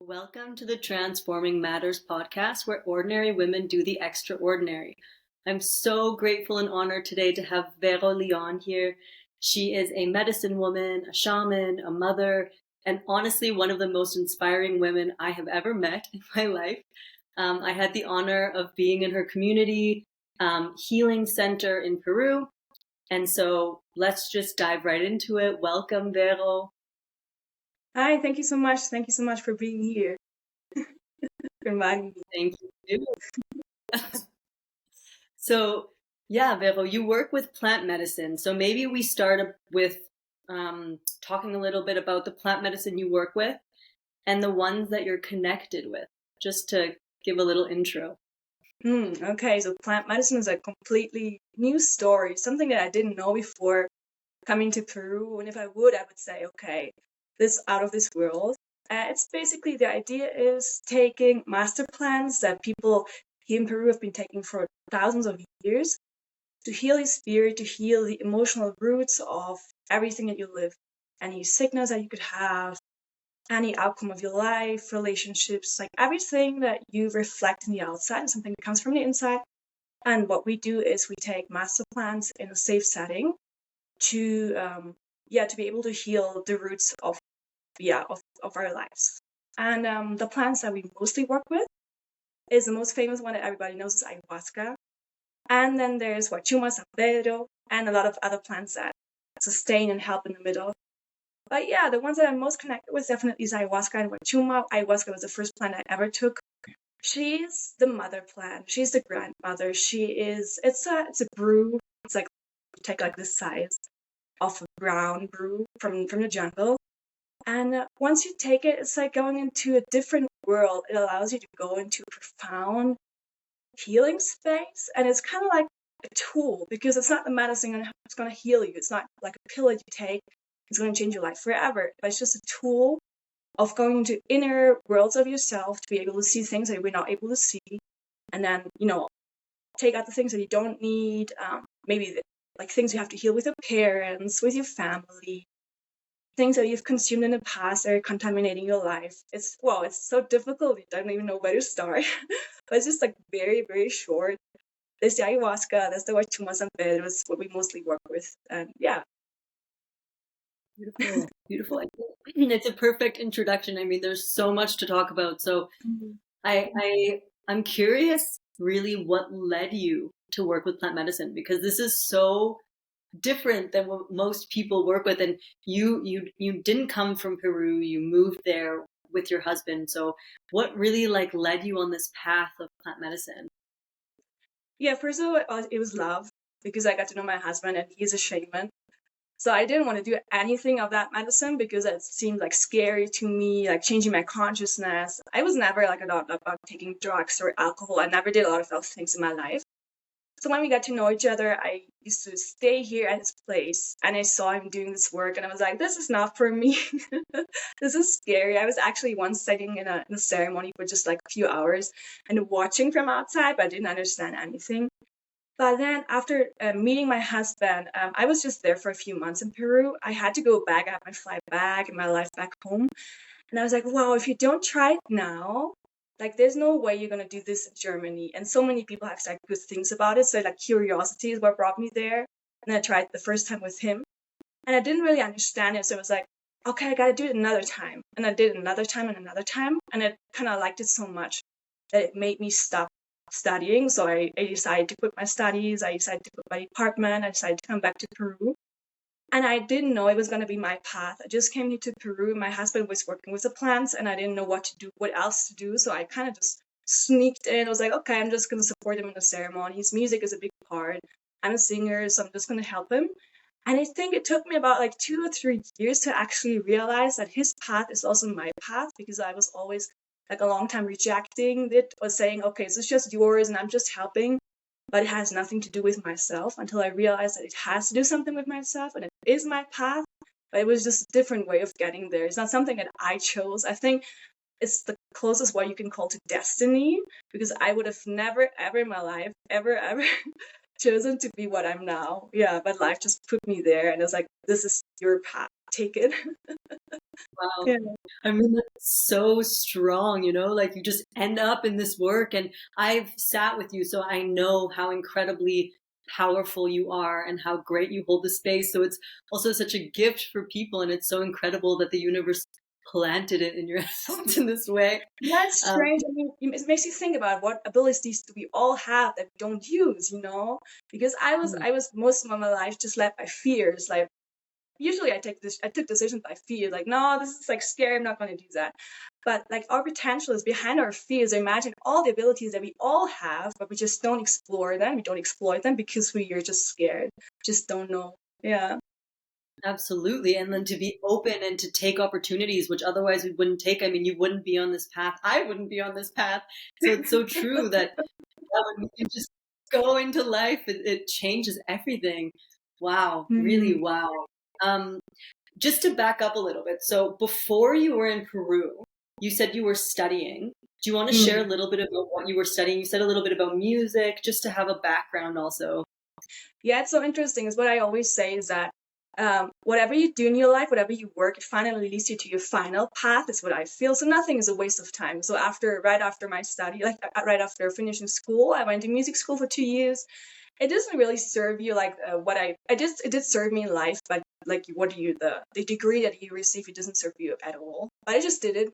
Welcome to the Transforming Matters podcast, where ordinary women do the extraordinary. I'm so grateful and honored today to have Vero León here. She is a medicine woman, a shaman, a mother, and honestly, one of the most inspiring women I have ever met in my life. I had the honor of being in her community healing center in Peru. And so let's just dive right into it. Welcome, Vero. Hi, thank you so much. Thank you so much for being here. For inviting me. Thank you. So, yeah, Vero, you work with plant medicine. So maybe we start with talking a little bit about the plant medicine you work with and the ones that you're connected with, just to give a little intro. Okay, so plant medicine is a completely new story, something that I didn't know before coming to Peru. And if I would say, okay, this out of this world. It's basically the idea is taking master plants that people here in Peru have been taking for thousands of years to heal your spirit, to heal the emotional roots of everything that you live, any sickness that you could have, any outcome of your life, relationships, like everything that you reflect in the outside, something that comes from the inside. And what we do is we take master plants in a safe setting to to be able to heal the roots of our lives. And the plants that we mostly work with is the most famous one that everybody knows is ayahuasca. And then there's Huachuma, San Pedro, and a lot of other plants that sustain and help in the middle. But yeah, the ones that I'm most connected with definitely is ayahuasca and Huachuma. Ayahuasca was the first plant I ever took. She's the mother plant. She's the grandmother. It's a brew. It's like take like the size of a brown brew from the jungle. And once you take it, it's like going into a different world. It allows you to go into a profound healing space. And it's kind of like a tool because it's not the medicine that's going to heal you. It's not like a pill that you take. It's going to change your life forever. But it's just a tool of going into inner worlds of yourself to be able to see things that we're not able to see. And then, take out the things that you don't need. Maybe like things you have to heal with your parents, with your family, things that you've consumed in the past that are contaminating your life. It's so difficult. You don't even know where to start. But it's just like very, very short. There's the ayahuasca, there's the Huachuma San Pedro, is what we mostly work with. And yeah. Beautiful, beautiful. It's a perfect introduction. I mean, there's so much to talk about. So I'm curious really what led you to work with plant medicine, because this is so different than what most people work with. And you didn't come from Peru, you moved there with your husband. So what really led you on this path of plant medicine? Yeah, first of all, it was love because I got to know my husband and he's a shaman. So I didn't want to do anything of that medicine because it seemed like scary to me, like changing my consciousness. I was never like about taking drugs or alcohol. I never did a lot of those things in my life. So when we got to know each other, I used to stay here at his place and I saw him doing this work and I was like, this is not for me. This is scary. I was actually once sitting in a ceremony for just like a few hours and watching from outside, but I didn't understand anything. But then after meeting my husband, I was just there for a few months in Peru. I had to go back. I had my flight back and my life back home. And I was like, wow, if you don't try it now, like there's no way you're going to do this in Germany. And so many people have said good things about it. So like curiosity is what brought me there. And I tried the first time with him. And I didn't really understand it. So it was like, okay, I got to do it another time. And I did it another time and another time. And I kind of liked it so much that it made me stop studying. So I decided to quit my studies. I decided to quit my department. I decided to come back to Peru. And I didn't know it was going to be my path. I just came here to Peru. My husband was working with the plants and I didn't know what to do, what else to do. So I kind of just sneaked in. I was like, okay, I'm just going to support him in the ceremonies. Music is a big part. I'm a singer, so I'm just going to help him. And I think it took me about like 2 or 3 years to actually realize that his path is also my path because I was always like a long time rejecting it or saying, okay, this is just yours and I'm just helping, but it has nothing to do with myself until I realized that it has to do something with myself and it is my path, but it was just a different way of getting there. It's not something that I chose. I think it's the closest what you can call to destiny because I would have never, ever in my life, ever chosen to be what I'm now. Yeah, but life just put me there and it was like, this is your path take it. Wow. Yeah. I mean, that's so strong, like you just end up in this work. And I've sat with you, so I know how incredibly powerful you are and how great you hold the space. So it's also such a gift for people. And it's so incredible that the universe planted it in your hands in this way. That's Um, strange. I mean, it makes you think about what abilities do we all have that we don't use, Because I was most of my life just led by fears. Like usually I took decisions by fear. Like, no, this is like scary. I'm not going to do that. But like our potential is behind our fears. Imagine all the abilities that we all have, but we just don't explore them. We don't exploit them because we are just scared. Just don't know. Yeah. Absolutely. And then to be open and to take opportunities, which otherwise we wouldn't take. I mean, you wouldn't be on this path. I wouldn't be on this path. So it's so true that when you just go into life, it changes everything. Wow. Really, Hmm. wow. Um, just to back up a little bit. So before you were in Peru, you said you were studying. Do you want to share a little bit about what you were studying? You said a little bit about music, just to have a background also. Yeah, it's so interesting. Is what I always say is that whatever you do in your life, whatever you work, it finally leads you to your final path. Is what I feel. So nothing is a waste of time. So right after my study, like right after finishing school, I went to music school for 2 years. It doesn't really serve you like what I just it did serve me in life, but like what do you the degree that you receive, it doesn't serve you at all. But I just did it,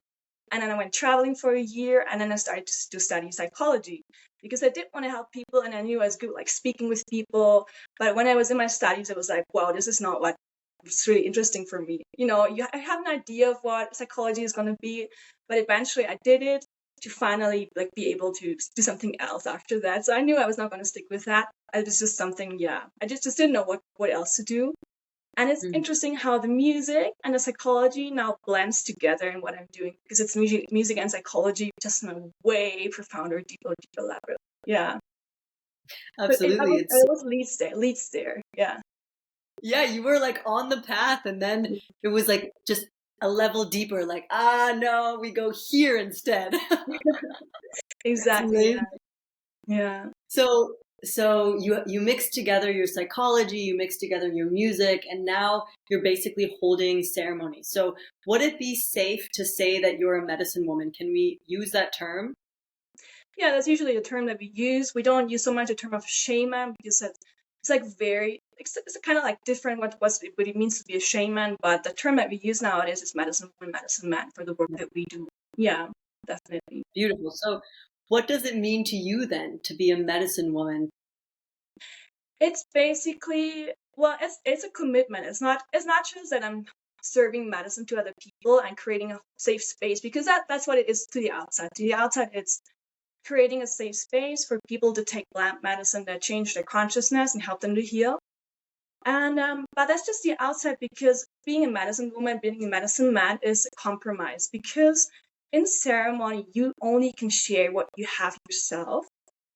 and then I went traveling for a year, and then I started to study psychology because I did want to help people, and I knew I was good like speaking with people. But when I was in my studies, I was like, wow, this is not what was really interesting for me. I have an idea of what psychology is going to be, but eventually I did it to finally like be able to do something else after that. So I knew I was not going to stick with that. It was just something, yeah. I just didn't know what else to do. And it's Mm. interesting how the music and the psychology now blends together in what I'm doing because it's music and psychology just on a way profounder, deeper level. Yeah. So Absolutely. I was leads there. Yeah. Yeah, you were like on the path, and then it was like just a level deeper, like, no, we go here instead. It's Exactly. Yeah. amazing. Yeah. So, so you mix together your psychology, you mix together your music, and now you're basically holding ceremonies. So, would it be safe to say that you're a medicine woman? Can we use that term? Yeah, that's usually the term that we use. We don't use so much the term of shaman because it's like it's kind of like different what it means to be a shaman. But the term that we use nowadays is medicine woman, medicine man for the work that we do. Yeah, definitely. Beautiful. So, what does it mean to you then to be a medicine woman? It's basically it's a commitment. It's not just that I'm serving medicine to other people and creating a safe space because that's what it is to the outside. To the outside, it's creating a safe space for people to take plant medicine that change their consciousness and help them to heal. And but that's just the outside because being a medicine woman, being a medicine man is a compromise because in ceremony you only can share what you have yourself.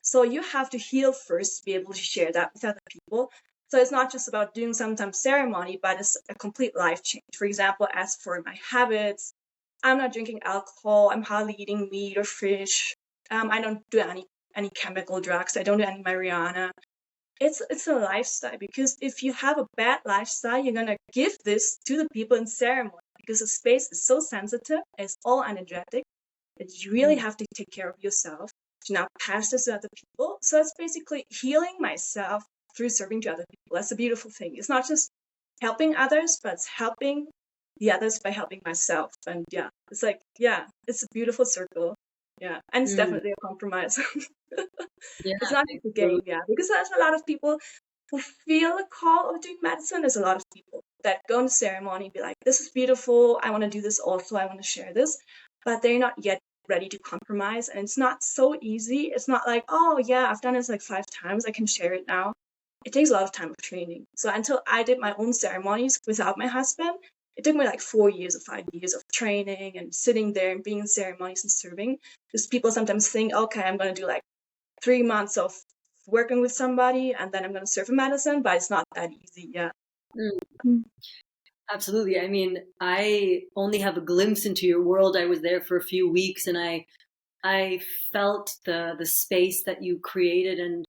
So you have to heal first to be able to share that with other people. So it's not just about doing sometimes ceremony, but it's a complete life change. For example, as for my habits, I'm not drinking alcohol. I'm hardly eating meat or fish. I don't do any chemical drugs. I don't do any marijuana. It's a lifestyle because if you have a bad lifestyle, you're gonna give this to the people in ceremony because the space is so sensitive, it's all energetic that you really Mm. have to take care of yourself to not pass this to other people. So it's basically healing myself through serving to other people. That's a beautiful thing. It's not just helping others, but it's helping the others by helping myself. And yeah, it's like, yeah, it's a beautiful circle. Yeah. And it's Mm. definitely a compromise. Yeah, It's not just a game, absolutely. yeah. Because there's a lot of people who feel a call of doing medicine. There's a lot of people that go into ceremony and be like, this is beautiful. I want to do this also. I want to share this. But they're not yet ready to compromise. And it's not so easy. It's not like, oh, yeah, I've done this like 5 times. I can share it now. It takes a lot of time of training. So until I did my own ceremonies without my husband, it took me like 4 years or 5 years of training and sitting there and being in ceremonies and serving. Because people sometimes think, okay, I'm going to do like 3 months of working with somebody and then I'm going to serve a medicine, but it's not that easy. Yeah. Mm. Mm. Absolutely. I mean, I only have a glimpse into your world. I was there for a few weeks, and I felt the space that you created and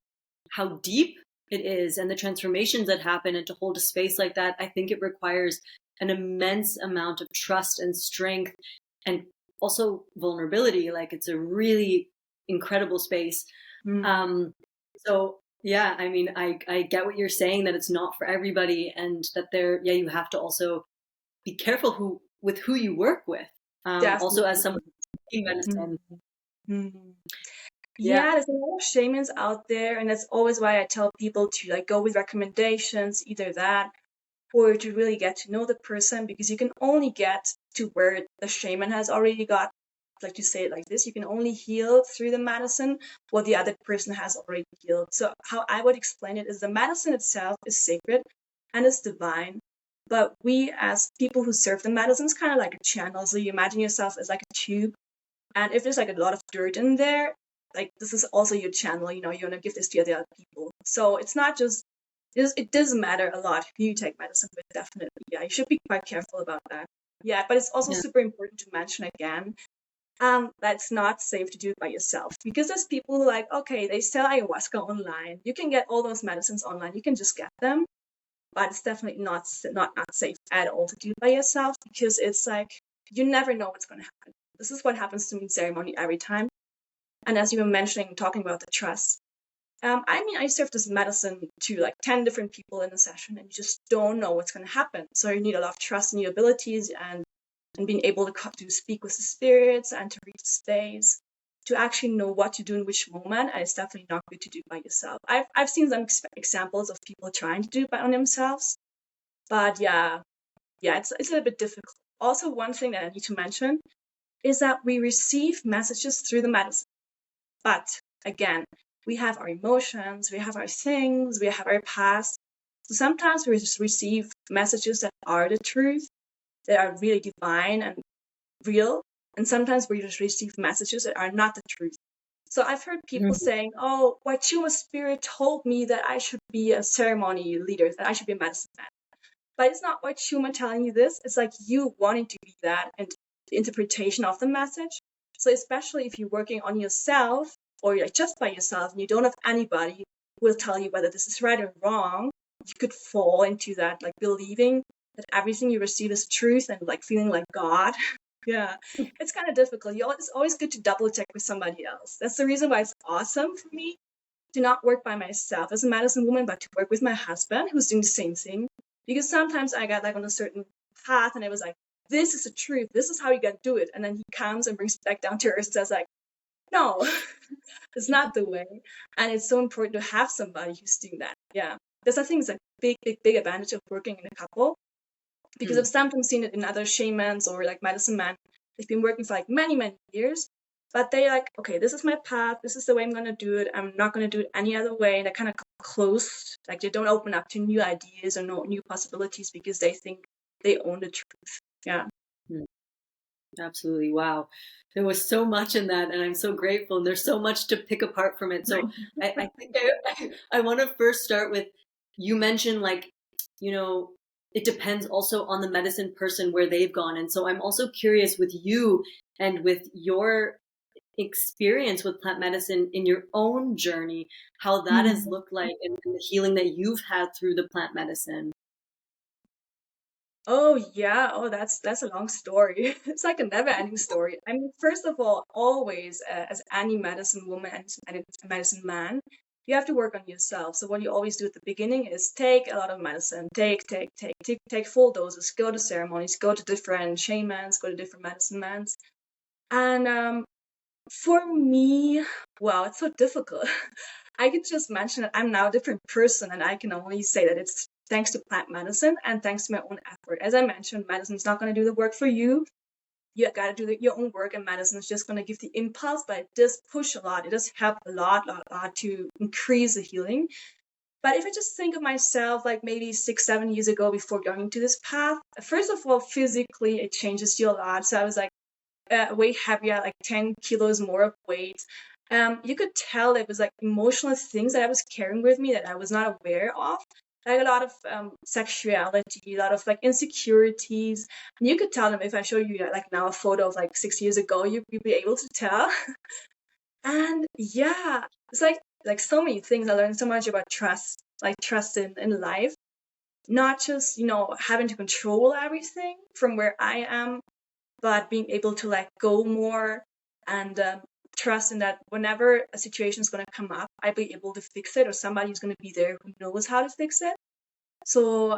how deep it is and the transformations that happen. And to hold a space like that, I think it requires an immense amount of trust and strength and also vulnerability. Like it's a really incredible space. Mm. So yeah, I mean, I get what you're saying, that it's not for everybody, and that you have to also be careful with who you work with. Also as Definitely. someone in Mm. medicine. Mm. Yeah. Yeah, there's a lot of shamans out there, and that's always why I tell people to like go with recommendations, either that or to really get to know the person, because you can only get to where the shaman has already got, like to say it like this, you can only heal through the medicine what the other person has already healed. So how I would explain it is the medicine itself is sacred and it's divine, but we as people who serve the medicine is kind of like a channel. So you imagine yourself as like a tube, and if there's like a lot of dirt in there, like this is also your channel, you want to give this to the other people. So it's not just, it does matter a lot who you take medicine with, definitely. Yeah, you should be quite careful about that. Yeah, but it's also Yeah. super important to mention again, that it's not safe to do it by yourself, because there's people who like, okay, they sell ayahuasca online. You can get all those medicines online. You can just get them, but it's definitely not safe at all to do it by yourself, because it's like you never know what's going to happen. This is what happens to me in ceremony every time. And as you were mentioning, talking about the trust, I mean, I serve this medicine to like 10 different people in a session, and you just don't know what's going to happen. So you need a lot of trust in your abilities, and being able to speak with the spirits and to read the space, to actually know what to do in which moment. And it's definitely not good to do it by yourself. I've seen some examples of people trying to do it by themselves, but yeah, it's a little bit difficult. Also, one thing that I need to mention is that we receive messages through the medicine. But again, we have our emotions, we have our things, we have our past. So sometimes we just receive messages that are the truth, that are really divine and real. And sometimes we just receive messages that are not the truth. So I've heard people Mhm. saying, oh, Wachuma spirit told me that I should be a ceremony leader, that I should be a medicine man. But it's not Wachuma telling you this. It's like you wanting to be that, and the interpretation of the message. So especially if you're working on yourself, or you're just by yourself and you don't have anybody who will tell you whether this is right or wrong, you could fall into that, like believing that everything you receive is truth and like feeling like God. Yeah, it's kind of difficult. It's always good to double check with somebody else. That's the reason why it's awesome for me to not work by myself as a medicine woman, but to work with my husband who's doing the same thing. Because sometimes I got like on a certain path and it was like, this is the truth. This is how you gotta do it. And then he comes and brings me back down to earth and says like, no, it's not the way. And it's so important to have somebody who's doing that. Yeah. Because I think it's a big advantage of working in a couple. Because I've sometimes seen it in other shamans or like medicine men. They've been working for like many years, but they're like, okay, this is my path. This is the way I'm going to do it. I'm not going to do it any other way. And they're kind of closed. Like they don't open up to new ideas or new possibilities because they think they own the truth. Yeah. Mm. Absolutely. Wow. There was so much in that, and I'm so grateful. And there's so much to pick apart from it. So I think I want to first start with, you mentioned like, it depends also on the medicine person where they've gone. And so I'm also curious with you and with your experience with plant medicine in your own journey, how that has looked like, and the healing that you've had through the plant medicine. Oh yeah. Oh, that's a long story. It's like a never-ending story. I mean, first of all, always as any medicine woman and medicine man, you have to work on yourself. So what you always do at the beginning is take a lot of medicine, take full doses, go to ceremonies, go to different shamans, go to different medicine mans. And for me, wow, it's so difficult. I could just mention that I'm now a different person, and I can only say that it's thanks to plant medicine and thanks to my own effort. As I mentioned, medicine's not going to do the work for you. You got to do your own work, and medicine is just going to give the impulse, but it does push a lot. It does help a lot to increase the healing. But if I just think of myself like maybe 6-7 years ago before going to this path, first of all, physically, it changes you a lot. So I was like, way heavier, like 10 kilos more of weight. You could tell it was like emotional things that I was carrying with me that I was not aware of. Like a lot of sexuality, a lot of like insecurities. And you could tell them if I show you like now a photo of like 6 years ago, you'd be able to tell. And yeah, it's like so many things. I learned so much about trust, like trust in life. not just, having to control everything from where I am, but being able to let go more and trust in that whenever a situation is going to come up, I'll be able to fix it, or somebody's going to be there who knows how to fix it. So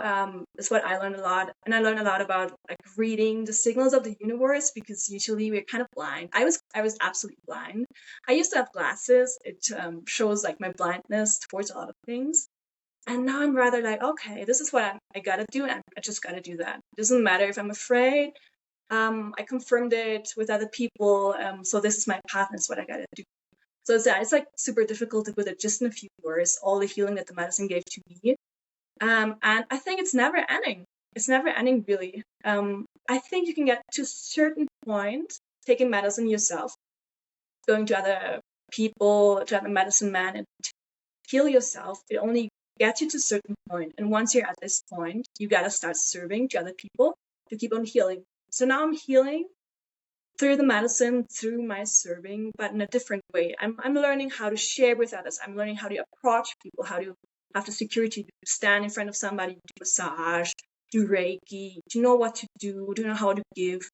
that's what I learned a lot. And I learned a lot about like reading the signals of the universe, because usually we're kind of blind. I was absolutely blind. I used to have glasses. It shows like my blindness towards a lot of things. And now I'm rather like, okay, this is what I gotta do, and I just gotta do that. It doesn't matter if I'm afraid. I confirmed it with other people. So this is my path, and it's what I gotta do. So it's like super difficult to put it just in a few words, all the healing that the medicine gave to me. And I think it's never ending. It's never ending, really. I think you can get to a certain point taking medicine yourself, going to other people, to other medicine men, and to heal yourself. It only gets you to a certain point. And once you're at this point, you got to start serving to other people to keep on healing. So now I'm healing through the medicine, through my serving, but in a different way. I'm learning how to share with others. I'm learning how to approach people, how to have the security to stand in front of somebody, do massage, do Reiki, to know what to do, to know how to give.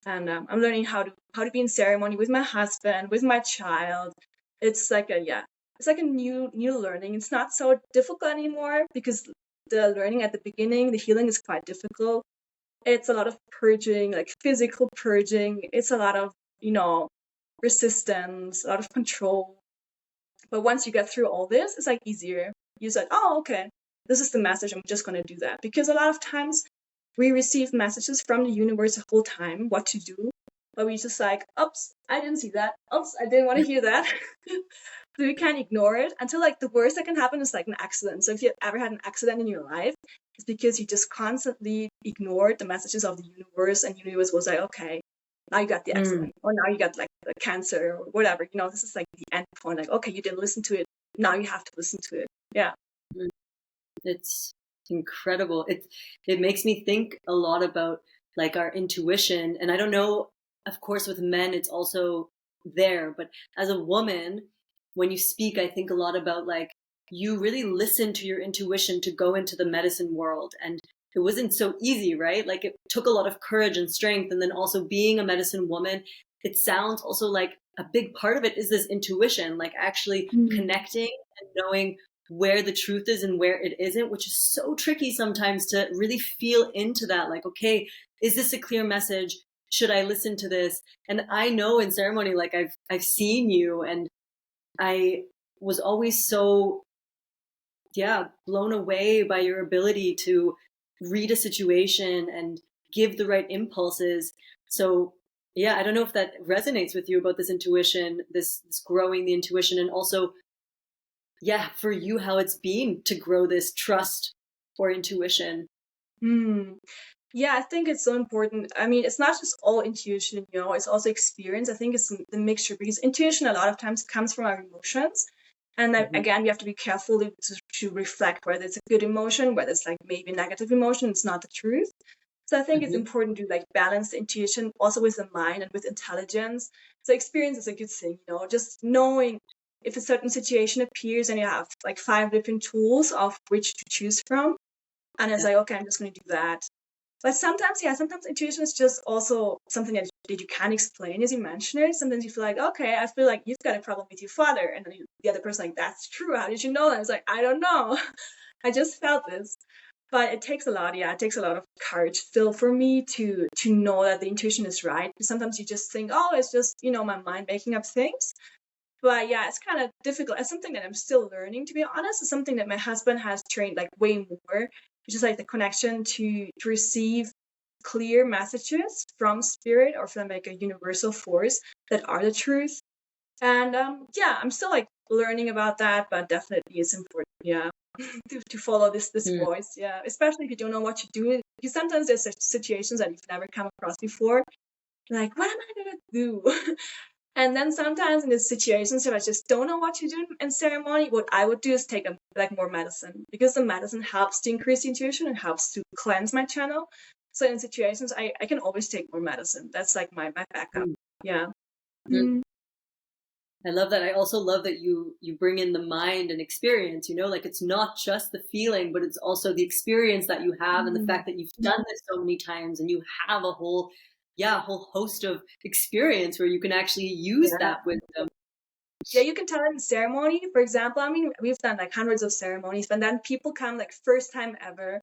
And I'm learning how to be in ceremony with my husband, with my child. It's like a new learning. It's not so difficult anymore, because the learning at the beginning, the healing is quite difficult. It's a lot of purging, like physical purging. It's a lot of, resistance, a lot of control. But once you get through all this, it's like easier. You said, oh, okay, this is the message. I'm just going to do that. Because a lot of times we receive messages from the universe the whole time, what to do. But we just like, oops, I didn't see that. Oops, I didn't want to hear that. So we can't ignore it until like the worst that can happen is like an accident. So if you ever had an accident in your life, it's because you just constantly ignored the messages of the universe, and the universe was like, okay, now you got the accident, or now you got like the cancer or whatever. This is like the end point. Like, okay, you didn't listen to it. Now you have to listen to it. Yeah. It's incredible. It makes me think a lot about like our intuition. And I don't know, of course, with men, it's also there. But as a woman, when you speak, I think a lot about like you really listen to your intuition to go into the medicine world. And it wasn't so easy, right? Like it took a lot of courage and strength. And then also being a medicine woman, it sounds also like a big part of it is this intuition, like actually connecting and knowing where the truth is and where it isn't, which is so tricky sometimes to really feel into that. Like, okay, is this a clear message? Should I listen to this? And I know in ceremony, like I've seen you, and I was always so, blown away by your ability to read a situation and give the right impulses. So I don't know if that resonates with you about this intuition, this growing the intuition, and also for you, how it's been to grow this trust or intuition. Yeah, I think it's so important. I mean, it's not just all intuition, it's also experience. I think it's the mixture, because intuition a lot of times comes from our emotions. And again, we have to be careful to reflect whether it's a good emotion, whether it's like maybe a negative emotion, it's not the truth. So I think it's important to like balance the intuition also with the mind and with intelligence. So experience is a good thing, just knowing if a certain situation appears and you have like 5 different tools of which to choose from. And it's like, okay, I'm just going to do that. But sometimes intuition is just also something that you can't explain, as you mentioned it. Sometimes you feel like, okay, I feel like you've got a problem with your father. And then the other person like, that's true. How did you know that? It's like, I don't know. I just felt this. But it takes a lot. Yeah, it takes a lot of courage still for me to know that the intuition is right. Because sometimes you just think, oh, it's just, my mind making up things. But yeah, it's kind of difficult. It's something that I'm still learning, to be honest. It's something that my husband has trained like way more, which is like the connection to receive clear messages from spirit or from like a universal force that are the truth. And I'm still like learning about that, but definitely it's important, to follow this voice, especially if you don't know what to do. Because sometimes there's situations that you've never come across before. Like, what am I gonna do? And then sometimes in these situations, if I just don't know what to do in ceremony, what I would do is take like more medicine, because the medicine helps to increase the intuition and helps to cleanse my channel. So in situations, I can always take more medicine. That's like my backup. Yeah. I love that. I also love that you bring in the mind and experience, like it's not just the feeling, but it's also the experience that you have and the Mm. fact that you've done this so many times and you have a whole host of experience where you can actually use Yeah. that wisdom. Yeah, you can tell in ceremony, for example. I mean, we've done like hundreds of ceremonies, but then people come like first time ever,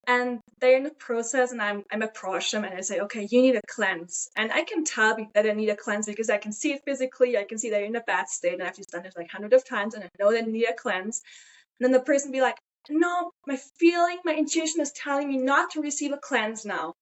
and they're in the process, and I'm approach them and I say, okay, you need a cleanse, and I can tell that I need a cleanse because I can see it physically. I can see they're in a bad state, and I've just done it like hundreds of times, and I know they need a cleanse. And then the person be like, no, my feeling, my intuition is telling me not to receive a cleanse now.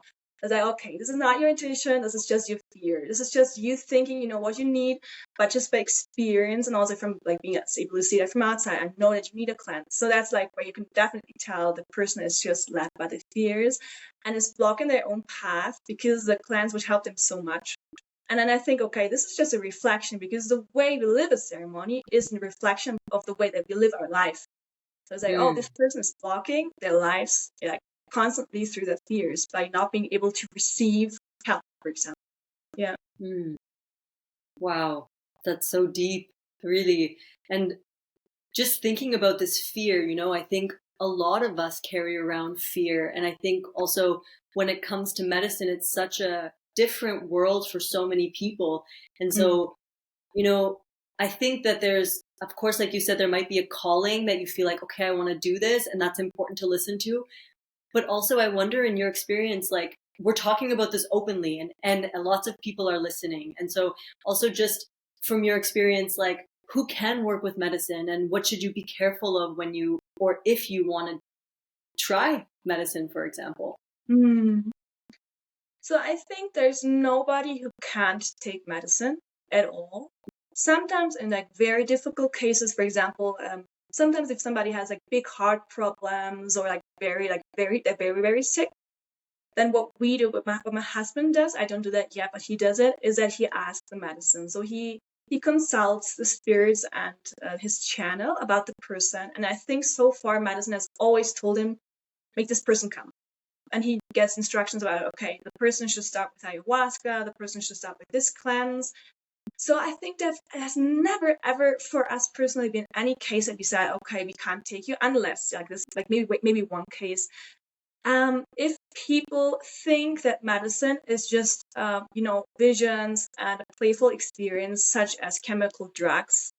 I was like, okay, this is not your intuition. This is just your fear. This is just you thinking you know what you need, but just by experience and also from like being able to see that from outside, I know that you need a cleanse. So that's like where you can definitely tell the person is just led by the fears and is blocking their own path because the cleanse would help them so much. And then I think, okay, this is just a reflection because the way we live a ceremony is a reflection of the way that we live our life. So it's like, oh, Mm, this person is blocking their lives like constantly through their fears by not being able to receive help, for example. Yeah. mm. Wow, that's so deep, really. And just thinking about this fear, I think a lot of us carry around fear. And I think also when it comes to medicine, it's such a different world for so many people. And Mm. so, I think that there's, of course, like you said, there might be a calling that you feel like, okay, I want to do this, and that's important to listen to. But also, I wonder in your experience, like we're talking about this openly and lots of people are listening. And so also just from your experience, like who can work with medicine and what should you be careful of when you, or if you want to try medicine, for example? Mm. So I think there's nobody who can't take medicine at all. Sometimes in like very difficult cases, for example, sometimes if somebody has like big heart problems or they're very, very sick, then what we do, what my husband does, I don't do that yet, but he does it, is that he asks the medicine. So he consults the spirits and his channel about the person. And I think so far medicine has always told him, make this person come. And he gets instructions about, okay, the person should start with ayahuasca, the person should start with this cleanse. So I think that it has never ever for us personally been any case that we said, okay, we can't take you unless like this, like maybe one case. If people think that medicine is just visions and a playful experience such as chemical drugs,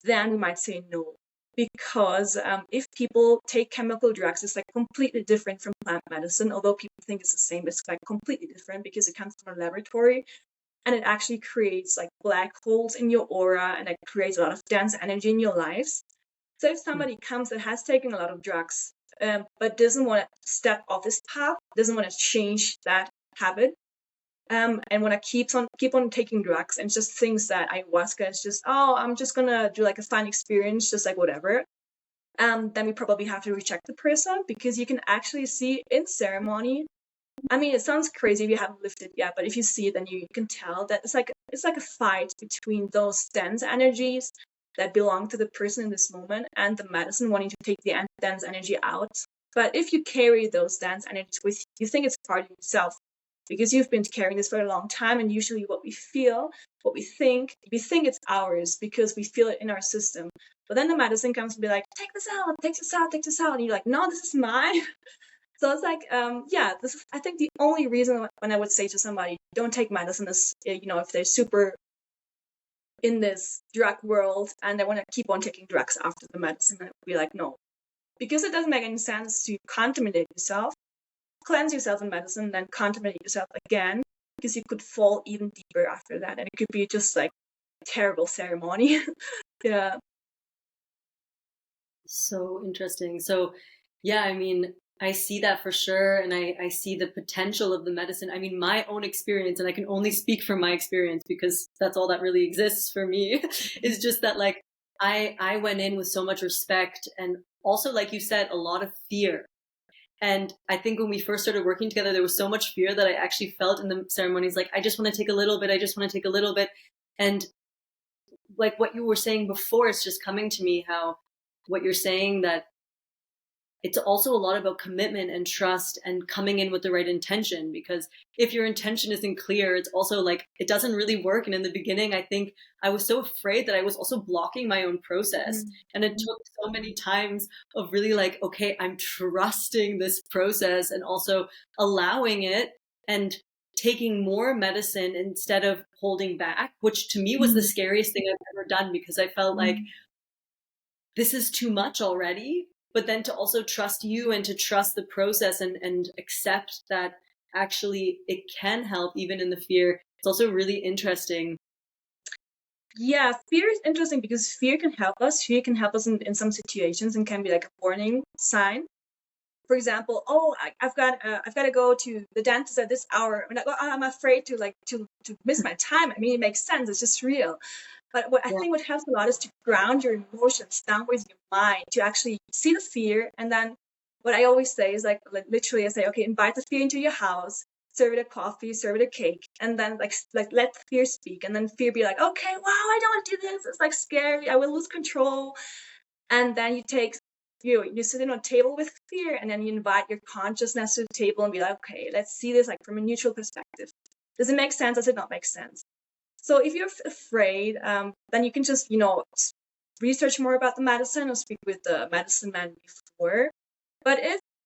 then we might say no. Because if people take chemical drugs, it's like completely different from plant medicine. Although people think it's the same, it's like completely different because it comes from a laboratory and it actually creates like black holes in your aura and it creates a lot of dense energy in your lives. So if somebody comes that has taken a lot of drugs, but doesn't want to step off this path, doesn't want to change that habit, and want to keep on taking drugs and just thinks that ayahuasca is just, oh, I'm just gonna do like a fun experience, just like whatever. Then we probably have to reject the person because you can actually see in ceremony. I mean, it sounds crazy if you haven't lived it yet, but if you see it, then you can tell that it's like a fight between those dense energies that belong to the person in this moment and the medicine wanting to take the dense energy out. But if you carry those dense energies with you, you think it's part of yourself because you've been carrying this for a long time. And usually, what we feel, what we think it's ours because we feel it in our system. But then the medicine comes and be like, take this out, take this out, take this out, and you're like, no, this is mine. So it's like, yeah, this is, I think the only reason when I would say to somebody, don't take medicine is, if they're super in this drug world and they want to keep on taking drugs after the medicine, I would be like, no, because it doesn't make any sense to contaminate yourself, cleanse yourself in medicine, then contaminate yourself again, because you could fall even deeper after that. And it could be just like a terrible ceremony. Yeah. So interesting. So, yeah, I mean, I see that for sure. And I see the potential of the medicine. I mean, my own experience, and I can only speak from my experience because that's all that really exists for me, is just that like I went in with so much respect and also, like you said, a lot of fear. And I think when we first started working together, there was so much fear that I actually felt in the ceremonies, like, I just want to take a little bit. I just want to take a little bit. And like what you were saying before, it's just coming to me how what you're saying that it's also a lot about commitment and trust and coming in with the right intention, because if your intention isn't clear, it's also like it doesn't really work. And in the beginning, I think I was so afraid that I was also blocking my own process. And it took so many times of really like, okay, I'm trusting this process and also allowing it and taking more medicine instead of holding back, which to me was the scariest thing I've ever done, because I felt like this is too much already. But then to also trust you and to trust the process and accept that actually it can help even in the fear. It's also really interesting. Yeah, fear is interesting because fear can help us. Fear can help us in some situations and can be like a warning sign. For example, oh, I've got to go to the dentist at this hour. I'm afraid to miss my time. I mean, it makes sense. It's just real. But I think what helps a lot is to ground your emotions down with your mind, to actually see the fear. And then what I always say is like literally I say, okay, invite the fear into your house, serve it a coffee, serve it a cake, and then like let the fear speak. And then fear be like, okay, wow, I don't want to do this. It's like scary. I will lose control. And then you sit in on a table with fear, and then you invite your consciousness to the table and be like, okay, let's see this like from a neutral perspective. Does it make sense? Does it not make sense? So if you're afraid, then you can just, research more about the medicine or speak with the medicine man before. But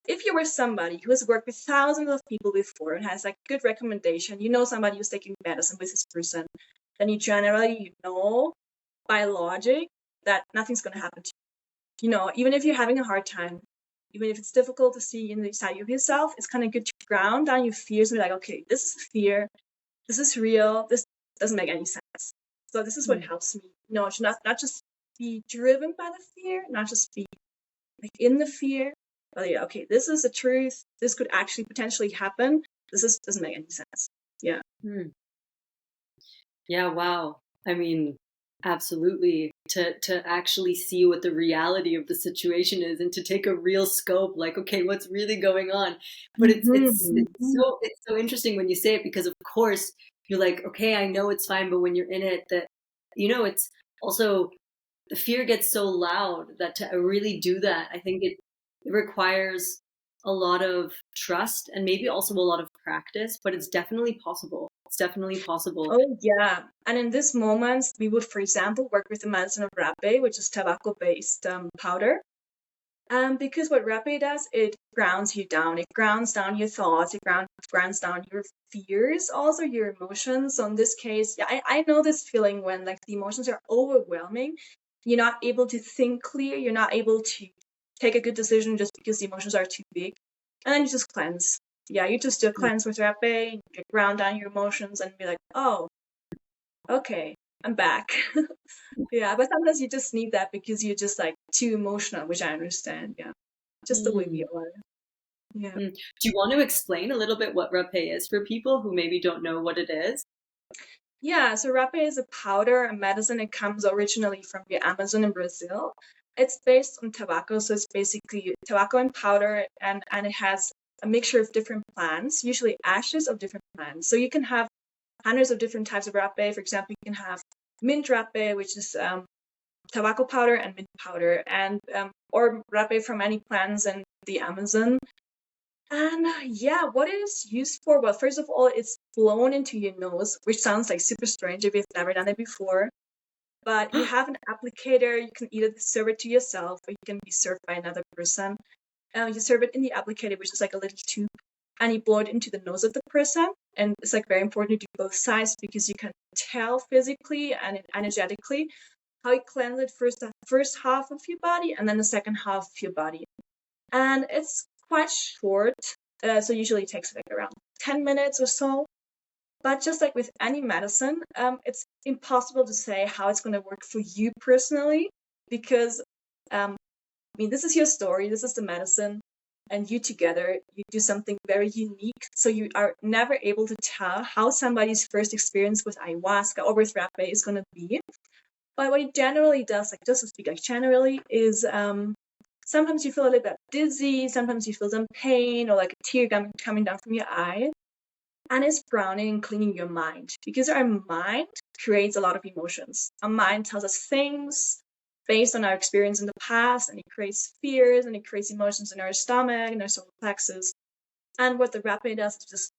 if you were somebody who has worked with thousands of people before and has like good recommendation, somebody who's taking medicine with this person, then you generally know by logic that nothing's going to happen to you. Even if you're having a hard time, even if it's difficult to see in the side of yourself, it's kind of good to ground down your fears and be like, okay, this is fear. This is real. This doesn't make any sense. So this is what helps me. To not just be driven by the fear, not just be like in the fear, but yeah, okay, this is the truth. This could actually potentially happen. Doesn't make any sense. Yeah. Yeah, wow. I mean, absolutely. To actually see what the reality of the situation is and to take a real scope, like, okay, what's really going on? But it's so interesting when you say it, because of course you're like, okay, I know it's fine, but when you're in it, that it's also the fear gets so loud that to really do that, I think it requires a lot of trust and maybe also a lot of practice, but it's definitely possible. It's definitely possible. Oh, yeah. And in these moments, we would, for example, work with the medicine of rapé, which is tobacco-based powder. Because what rapé does, it grounds you down. It grounds down your thoughts. It grounds down your fears, also your emotions. So in this case, yeah, I know this feeling when like the emotions are overwhelming. You're not able to think clear. You're not able to take a good decision just because the emotions are too big. And then you just cleanse. Yeah, you just do a cleanse with rapé. You ground down your emotions and be like, oh, okay, I'm back. Yeah, but sometimes you just need that because you're just like too emotional, which I understand. Yeah, just the way we are. Yeah. Do you want to explain a little bit what rapé is for people who maybe don't know what it is? Yeah, so rapé is a powder, a medicine. It comes originally from the Amazon in Brazil. It's based on tobacco, so it's basically tobacco and powder, and it has a mixture of different plants, usually ashes of different plants. So you can have hundreds of different types of rapé. For example, you can have mint rapé, which is tobacco powder and mint powder, and or rapé from any plants in the Amazon. And yeah, what it is used for? Well, first of all, it's blown into your nose, which sounds like super strange if you've never done it before. But you have an applicator. You can either serve it to yourself or you can be served by another person. You serve it in the applicator, which is like a little tube, and you blow it into the nose of the person. And it's like very important to do both sides because you can tell physically and energetically how you cleanse it first half of your body and then the second half of your body. And it's quite short, so usually it takes like around 10 minutes or so. But just like with any medicine, it's impossible to say how it's going to work for you personally because, this is your story, this is the medicine, and you together, you do something very unique. So you are never able to tell how somebody's first experience with ayahuasca or with rapé is going to be. But what it generally does, like just to speak like generally, is sometimes you feel a little bit dizzy, sometimes you feel some pain or like a tear coming down from your eye. And it's browning and cleaning your mind because our mind creates a lot of emotions. Our mind tells us things based on our experience in the past, and it creates fears and it creates emotions in our stomach and our solar plexus. And what the rapé does is just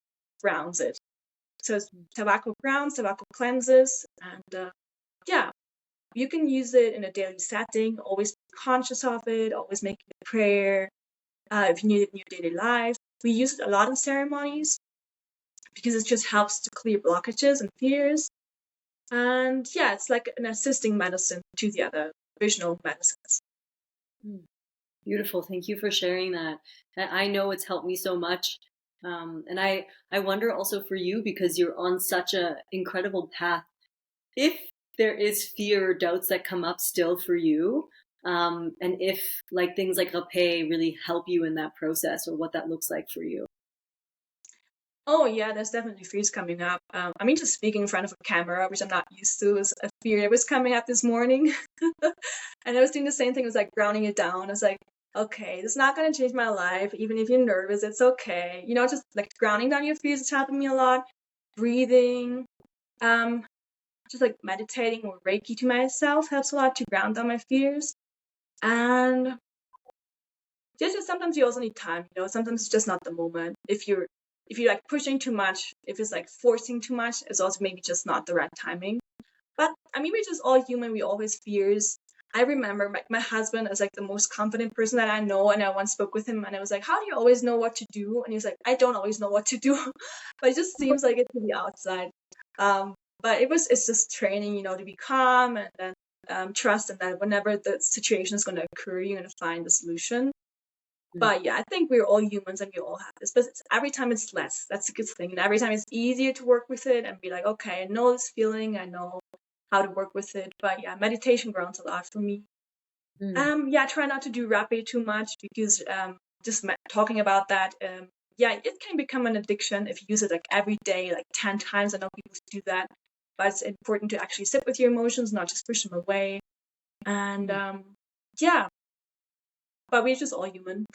grounds it. So it's tobacco grounds, tobacco cleanses, and you can use it in a daily setting. Always be conscious of it. Always making a prayer. If you need it in your daily life, we use it a lot in ceremonies because it just helps to clear blockages and fears. And it's like an assisting medicine to the other traditional medicines. Beautiful. Thank you for sharing that. I know it's helped me so much. And I wonder also for you, because you're on such an incredible path, if there is fear or doubts that come up still for you, and if like things like rapé really help you in that process, or what that looks like for you. Oh yeah, there's definitely fears coming up. Just speaking in front of a camera, which I'm not used to, is a fear that was coming up this morning. And I was doing the same thing, it was like grounding it down. I was like, okay, this is not going to change my life. Even if you're nervous, it's okay. Just like grounding down your fears is helping me a lot. Breathing, just like meditating or Reiki to myself helps a lot to ground down my fears. And just sometimes you also need time. Sometimes it's just not the moment. If you're like pushing too much, if it's like forcing too much, it's also maybe just not the right timing. But we're just all human. We always fears. I remember my husband is like the most confident person that I know, and I once spoke with him and I was like, how do you always know what to do? And he was like, I don't always know what to do. But it just seems like it to the outside. But it's just training, to be calm and then trust, and that whenever the situation is going to occur, you're going to find the solution. But I think we're all humans and we all have this. But every time it's less. That's a good thing. And every time it's easier to work with it and be like, okay, I know this feeling. I know how to work with it. But meditation grounds a lot for me. Try not to do rapé too much, because just talking about that, it can become an addiction if you use it like every day, like 10 times. I know people do that. But it's important to actually sit with your emotions, not just push them away. And but we're just all human.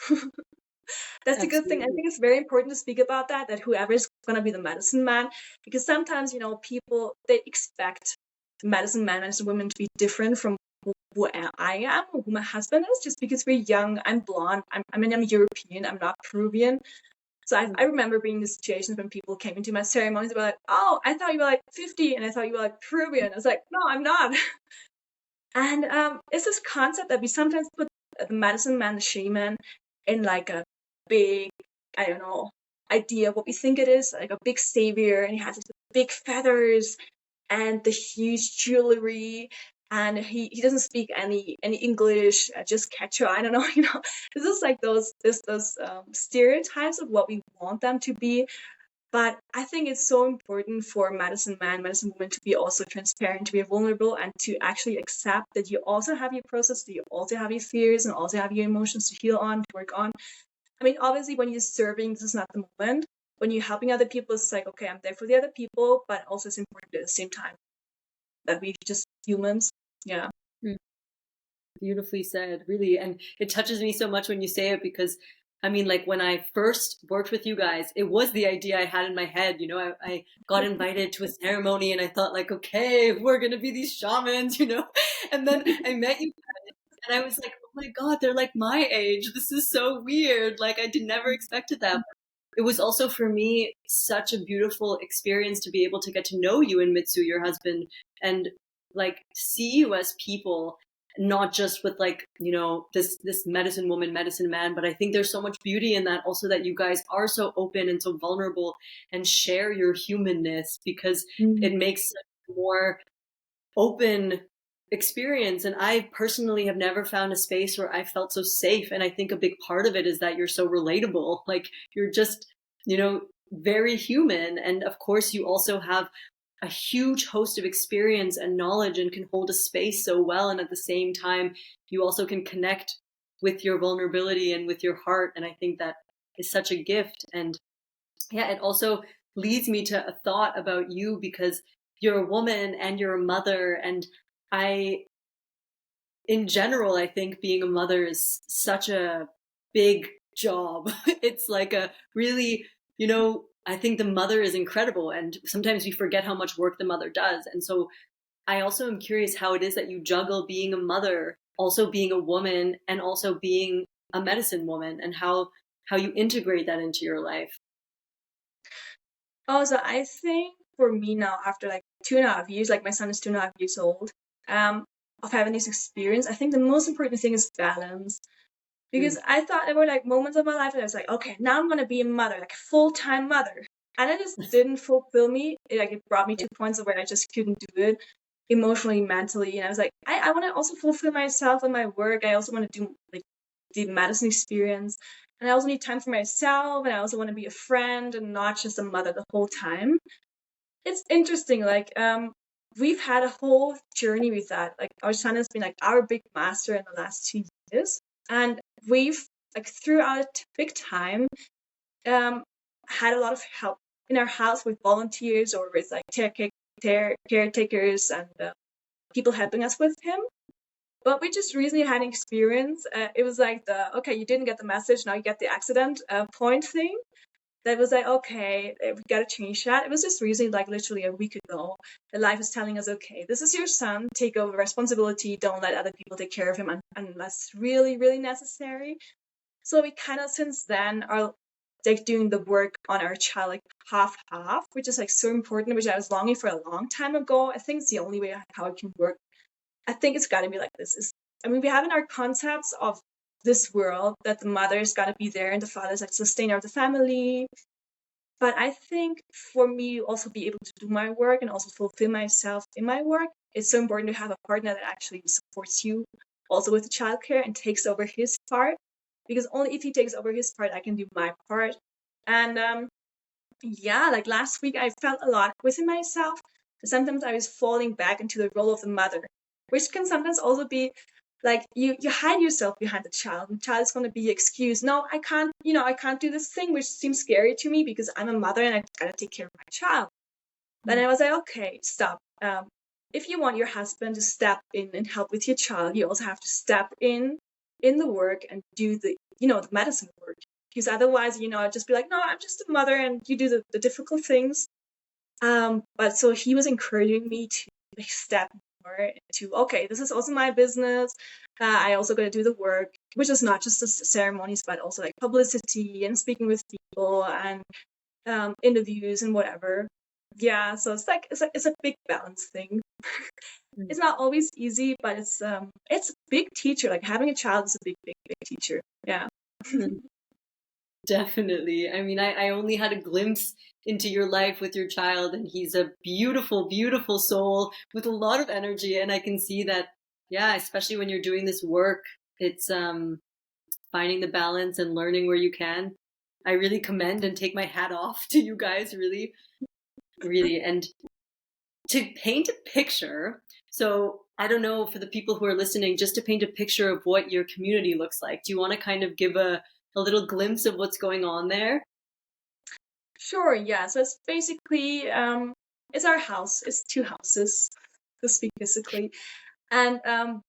That's a good thing. I think it's very important to speak about that whoever is going to be the medicine man, because sometimes, people, they expect medicine man, medicine women to be different from who I am or who my husband is, just because we're young. I'm blonde. I'm European. I'm not Peruvian. So I remember being in the situations when people came into my ceremonies. They were like, oh, I thought you were like 50 and I thought you were like Peruvian. I was like, no, I'm not. And it's this concept that we sometimes put the medicine man, the shaman, in like a big, I don't know, idea of what we think it is, like a big savior, and he has these big feathers and the huge jewelry, and he doesn't speak any English, just Quechua, I don't know, this is like those stereotypes of what we want them to be. But I think it's so important for medicine man, medicine woman to be also transparent, to be vulnerable, and to actually accept that you also have your process, that you also have your fears and also have your emotions to heal on, to work on. Obviously, when you're serving, this is not the moment. When you're helping other people, it's like, okay, I'm there for the other people, but also it's important at the same time that we're just humans. Yeah. Beautifully said, really. And it touches me so much when you say it, because like when I first worked with you guys, it was the idea I had in my head. I got invited to a ceremony and I thought like, okay, we're going to be these shamans, and then I met you guys and I was like, oh my God, they're like my age. This is so weird. Like I never expected that. It was also for me such a beautiful experience to be able to get to know you and Mitsu, your husband, and like see you as people, not just with like, this medicine woman, medicine man, but I think there's so much beauty in that also, that you guys are so open and so vulnerable and share your humanness, because it makes a more open experience. And I personally have never found a space where I felt so safe. And I think a big part of it is that you're so relatable. Like you're just, very human. And of course you also have a huge host of experience and knowledge and can hold a space so well. And at the same time, you also can connect with your vulnerability and with your heart. And I think that is such a gift. And it also leads me to a thought about you, because you're a woman and you're a mother. And in general, I think being a mother is such a big job. It's like a really, I think the mother is incredible, and sometimes we forget how much work the mother does. And so I also am curious how it is that you juggle being a mother also being a woman and also being a medicine woman, and how you integrate that into your life. Oh, so I think for me now, after like 2.5 years, like my son is 2.5 years old, of having this experience, I think the most important thing is balance. Because I thought there were like moments of my life that I was like, okay, now I'm gonna be a mother, like a full-time mother. And it just didn't fulfill me. It brought me to points of where I just couldn't do it emotionally, mentally. And I was like, I want to also fulfill myself in my work. I also want to do like the medicine experience. And I also need time for myself. And I also want to be a friend and not just a mother the whole time. It's interesting. Like, we've had a whole journey with that. Like, our son has been like our big master in the last 2 years. And we've, like, throughout big time, had a lot of help in our house with volunteers or with like caretakers and people helping us with him. But we just recently had an experience. It was like okay, you didn't get the message, now you get the accident point thing. That was like, okay, we gotta change that. It was just recently, like literally a week ago, that life is telling us, okay, this is your son, take over responsibility, don't let other people take care of him unless really, really necessary. So we kind of since then are like doing the work on our child like half, which is like so important, which I was longing for a long time ago. I think it's the only way how it can work. I think it's got to be like this. We have in our concepts of this world that the mother's got to be there and the father's like sustainer of the family. But I think for me, also be able to do my work and also fulfill myself in my work, it's so important to have a partner that actually supports you also with the childcare and takes over his part. Because only if he takes over his part, I can do my part. And yeah, like last week, I felt a lot within myself. Sometimes I was falling back into the role of the mother, which can sometimes also be like you hide yourself behind the child, and the child is going to be excused. No, I can't, I can't do this thing, which seems scary to me because I'm a mother and I gotta take care of my child. Then I was like, okay, stop. If you want your husband to step in and help with your child, you also have to step in the work and do the medicine work. Because otherwise, I'd just be like, no, I'm just a mother and you do the difficult things. But so he was encouraging me to like step more into, okay, this is also my business. I also got to do the work, which is not just the ceremonies, but also like publicity and speaking with people and interviews and whatever. Yeah, so it's a big balance thing. It's not always easy, but it's a big teacher. Like having a child is a big, big, big teacher. Yeah. Definitely. I mean, I only had a glimpse into your life with your child, and he's a beautiful, beautiful soul with a lot of energy. And I can see that, yeah, especially when you're doing this work, it's finding the balance and learning where you can. I really commend and take my hat off to you guys, really, really. And to paint a picture, so I don't know, for the people who are listening, just to paint a picture of what your community looks like, do you want to kind of give a little glimpse of what's going on there? Sure, yeah. So it's basically it's our house. It's two houses, to speak physically. And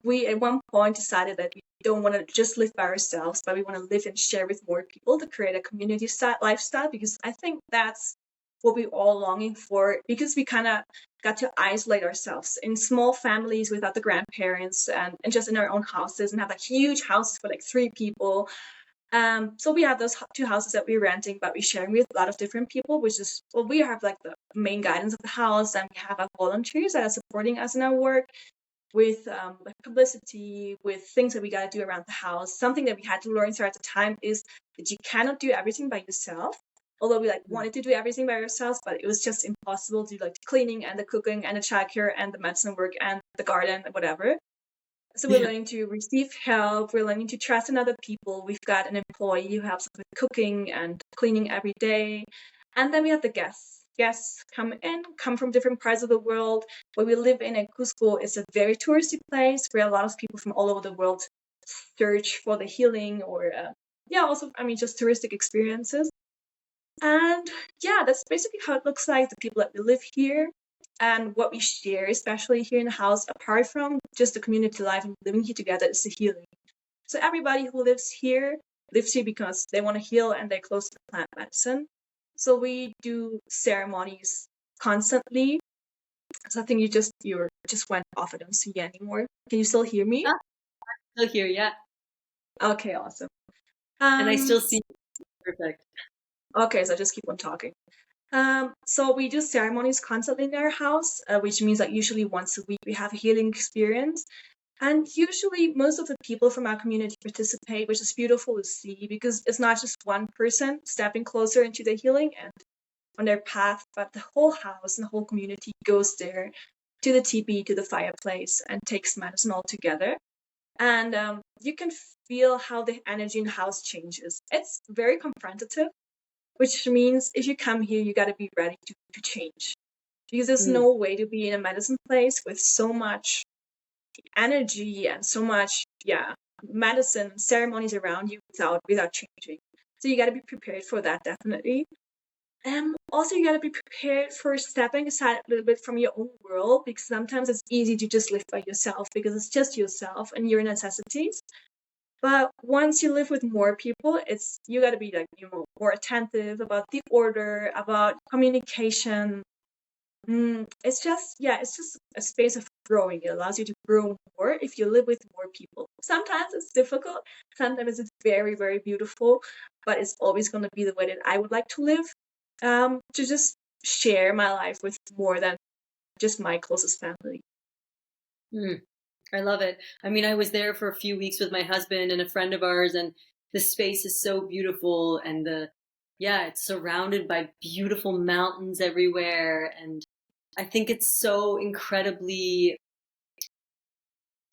we at one point decided that we don't want to just live by ourselves, but we want to live and share with more people to create a community lifestyle, because I think that's what we're all longing for, because we kind of got to isolate ourselves in small families without the grandparents and just in our own houses and have like huge houses for like 3 people. So we have those two houses that we're renting, but we're sharing with a lot of different people, which is, well, we have like the main guidance of the house, and we have our volunteers that are supporting us in our work with like publicity, with things that we got to do around the house. Something that we had to learn throughout the time is that you cannot do everything by yourself. Although we like wanted to do everything by ourselves, but it was just impossible to do like the cleaning and the cooking and the childcare and the medicine work and the garden and whatever. So we're learning to receive help. We're learning to trust in other people. We've got an employee who helps us with cooking and cleaning every day. And then we have the guests. Guests come from different parts of the world. Where we live in Cusco, is a very touristy place where a lot of people from all over the world search for the healing or, also, just touristic experiences. And yeah, that's basically how it looks like, the people that we live here. And what we share, especially here in the house, apart from just the community life and living here together, is the healing. So everybody who lives here because they want to heal and they're close to plant medicine. So we do ceremonies constantly. So I think you just went off. I don't see you anymore. Can you still hear me? still here, yeah. Okay, awesome. And I still see you. Perfect. Okay, so just keep on talking. So we do ceremonies constantly in our house, which means that usually once a week we have a healing experience. And usually most of the people from our community participate, which is beautiful to see because it's not just one person stepping closer into the healing and on their path, but the whole house and the whole community goes there to the teepee, to the fireplace, and takes medicine all together. And you can feel how the energy in the house changes. It's very confrontative, which means if you come here, you got to be ready to change. Because there's no way to be in a medicine place with so much energy and so much, medicine ceremonies around you without changing. So you got to be prepared for that, definitely. Also, you got to be prepared for stepping aside a little bit from your own world because sometimes it's easy to just live by yourself because it's just yourself and your necessities. But once you live with more people, you got to be like more attentive about the order, about communication. It's just a space of growing. It allows you to grow more if you live with more people. Sometimes it's difficult. Sometimes it's very, very beautiful. But it's always going to be the way that I would like to live. To just share my life with more than just my closest family. I love it. I mean, I was there for a few weeks with my husband and a friend of ours, and the space is so beautiful, and it's surrounded by beautiful mountains everywhere, and I think it's so incredibly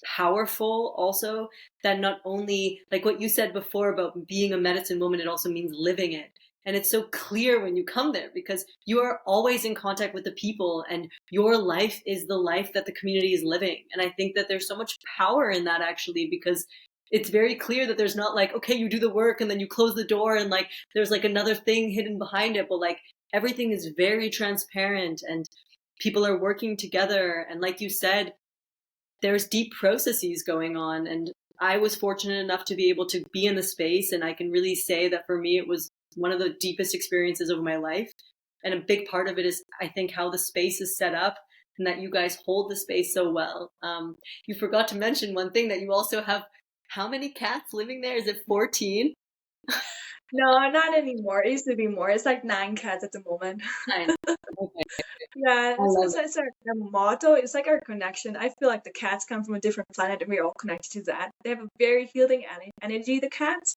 powerful also that not only like what you said before about being a medicine woman, it also means living it. And it's so clear when you come there because you are always in contact with the people and your life is the life that the community is living. And I think that there's so much power in that actually because it's very clear that there's not like, okay, you do the work and then you close the door and like there's like another thing hidden behind it. But like everything is very transparent and people are working together. And like you said, there's deep processes going on. And I was fortunate enough to be able to be in the space. And I can really say that for me, it was one of the deepest experiences of my life. And a big part of it is, I think, how the space is set up and that you guys hold the space so well. You forgot to mention one thing that you also have. How many cats living there? Is it 14? No, not anymore. It used to be more. It's like 9 cats at the moment. 9. Okay. Yeah, I love it's our motto. It's like our connection. I feel like the cats come from a different planet and we're all connected to that. They have a very healing energy, the cats.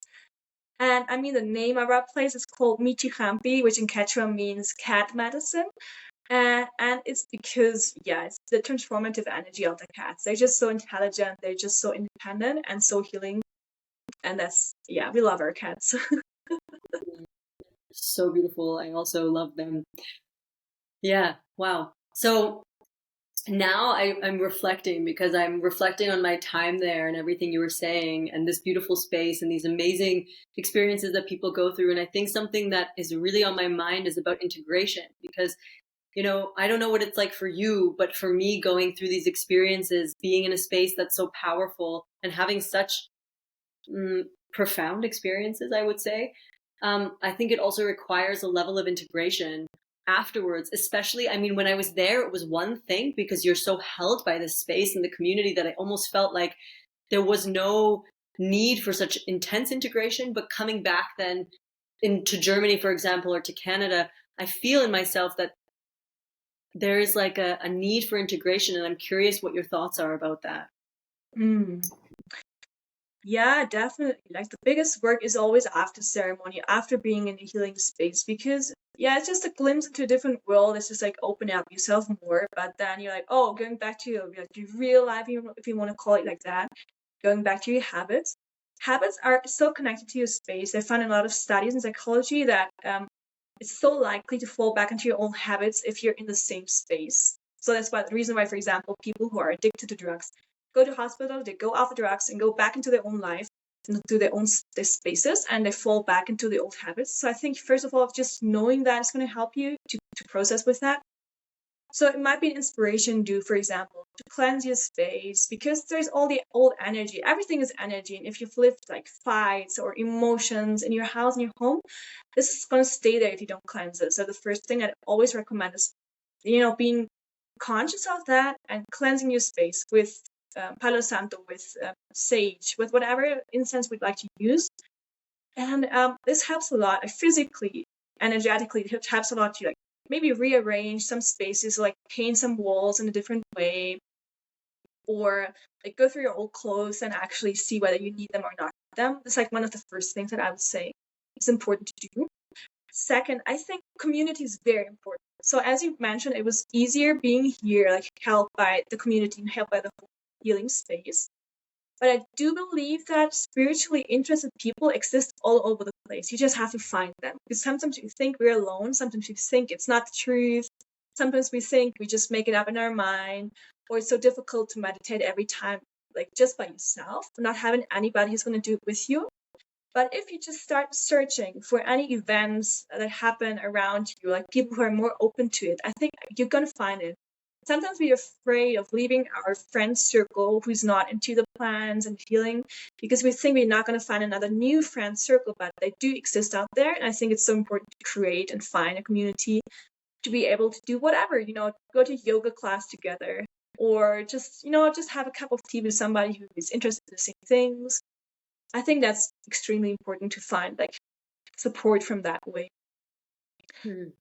And I mean, the name of our place is called Michi Hampi, which in Quechua means cat medicine. And it's because, it's the transformative energy of the cats. They're just so intelligent. They're just so independent and so healing. And we love our cats. So beautiful. I also love them. Yeah. Wow. So now I'm reflecting because I'm reflecting on my time there and everything you were saying and this beautiful space and these amazing experiences that people go through. And I think something that is really on my mind is about integration because, I don't know what it's like for you, but for me going through these experiences, being in a space that's so powerful and having such profound experiences, I would say, I think it also requires a level of integration afterwards, especially, I mean, when I was there, it was one thing because you're so held by this space and the community that I almost felt like there was no need for such intense integration. But coming back then into Germany, for example, or to Canada, I feel in myself that there is like a need for integration. And I'm curious what your thoughts are about that. Yeah, definitely. Like the biggest work is always after ceremony, after being in a healing space, because it's just a glimpse into a different world. It's just like opening up yourself more. But then you're like, oh, going back to your real life, if you want to call it like that, going back to your habits. Habits are so connected to your space. I found in a lot of studies in psychology that it's so likely to fall back into your old habits if you're in the same space. So that's the reason why, for example, people who are addicted to drugs go to hospital, they go off the drugs and go back into their own life, into their own spaces, and they fall back into the old habits. So I think, first of all, just knowing that is going to help you to process with that. So it might be an inspiration for example, to cleanse your space because there's all the old energy. Everything is energy. And if you've lived like fights or emotions in your house, in your home, this is going to stay there if you don't cleanse it. So the first thing I'd always recommend is, being conscious of that and cleansing your space with Palo Santo, with sage, with whatever incense we'd like to use. And this helps a lot, physically, energetically. It helps a lot to like maybe rearrange some spaces, like paint some walls in a different way, or like go through your old clothes and actually see whether you need them or not need them. It's like one of the first things that I would say it's important to do. Second, I think community is very important. So as you mentioned, it was easier being here, like helped by the community and helped by the whole healing space. But I do believe that spiritually interested people exist all over the place. You just have to find them. Because sometimes you think we're alone. Sometimes you think it's not the truth. Sometimes we think we just make it up in our mind. Or it's so difficult to meditate every time, like just by yourself, not having anybody who's going to do it with you. But if you just start searching for any events that happen around you, like people who are more open to it, I think you're going to find it. Sometimes we're afraid of leaving our friend circle who's not into the plans and healing because we think we're not going to find another new friend circle, but they do exist out there. And I think it's so important to create and find a community to be able to do whatever, go to yoga class together, or just have a cup of tea with somebody who is interested in the same things. I think that's extremely important to find like support from that way.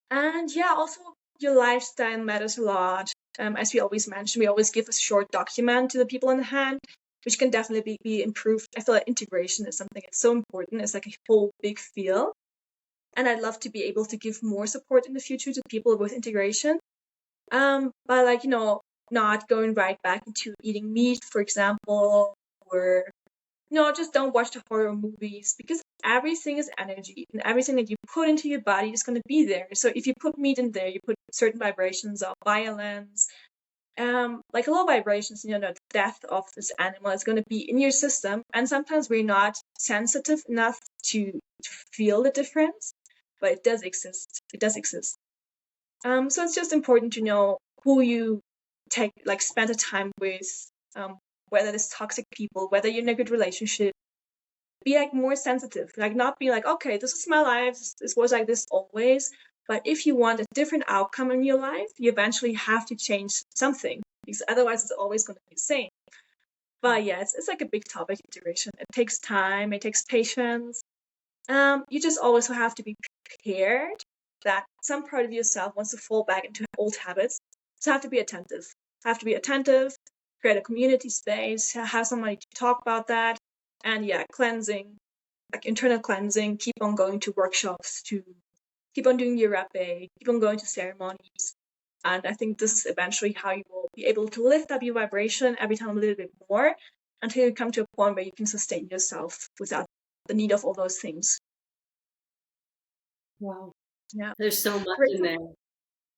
And yeah, also your lifestyle matters a lot. As we always mention, we always give a short document to the people in the hand, which can definitely be improved. I feel like integration is something that's so important. It's like a whole big field. And I'd love to be able to give more support in the future to people with integration. By like, not going right back into eating meat, for example, or just don't watch the horror movies, because everything is energy and everything that you put into your body is going to be there. So if you put meat in there, you put certain vibrations of violence, like low vibrations, the death of this animal is going to be in your system. And sometimes we're not sensitive enough to feel the difference, but it does exist. It does exist. So it's just important to know who you spend the time with, whether there's toxic people, whether you're in a good relationship. Be like more sensitive, like not be like, okay, this is my life, this was like this always. But if you want a different outcome in your life, you eventually have to change something, because otherwise it's always going to be the same. But yeah, it's like a big topic, integration. It takes time, it takes patience. You just always have to be prepared that some part of yourself wants to fall back into old habits. So have to be attentive. Create a community space, have somebody to talk about that. And yeah, cleansing, like internal cleansing, keep on going to workshops, to keep on doing your rapé, keep on going to ceremonies. And I think this is eventually how you will be able to lift up your vibration every time a little bit more, until you come to a point where you can sustain yourself without the need of all those things. Wow. Yeah. There's so much in there.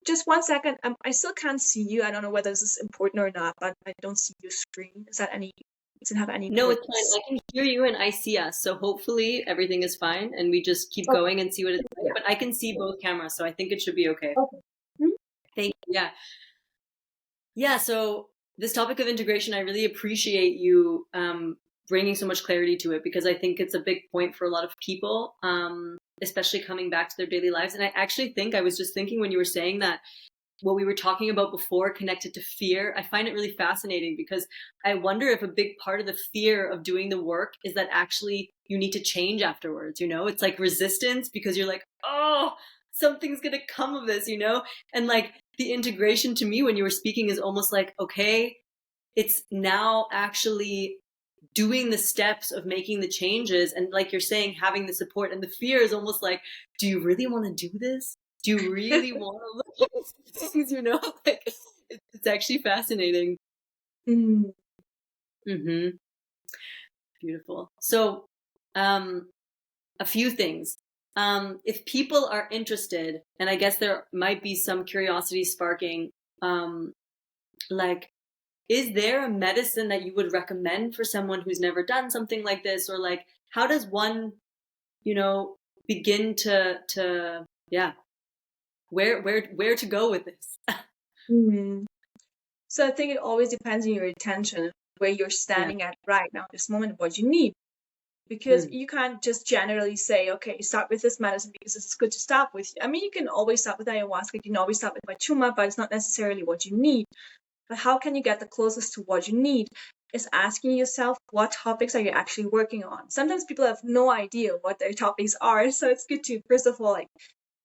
Just 1 second. I still can't see you. I don't know whether this is important or not, but I don't see your screen. Does it have any No, importance? it's fine. I can hear you and I see us. So hopefully everything is fine and we just keep going and see what it's like. Yeah. But I can see both cameras, so I think it should be okay. Okay. Mm-hmm. Thank you. Yeah. Yeah, so this topic of integration, I really appreciate you bringing so much clarity to it, because I think it's a big point for a lot of people, especially coming back to their daily lives. And I actually think, I was just thinking when you were saying that, what we were talking about before connected to fear, I find it really fascinating, because I wonder if a big part of the fear of doing the work is that actually you need to change afterwards, It's like resistance, because you're like, oh, something's going to come of this, And like the integration to me when you were speaking is almost like, okay, it's now actually doing the steps of making the changes. And like you're saying, having the support, and the fear is almost like, do you really want to do this? Do you really want to look at these things, Like, it's actually fascinating. Mm-hmm. Beautiful. So, a few things. If people are interested, and I guess there might be some curiosity sparking, like, is there a medicine that you would recommend for someone who's never done something like this? Or like, how does one, begin to where to go with this? So I think it always depends on your intention, where you're standing at right now, this moment, what you need. Because you can't just generally say, okay, start with this medicine because it's good to start with. I mean, you can always start with ayahuasca, you can always start with machuma, but it's not necessarily what you need. But how can you get the closest to what you need? Is asking yourself, what topics are you actually working on? Sometimes people have no idea what their topics are, so it's good to, first of all, like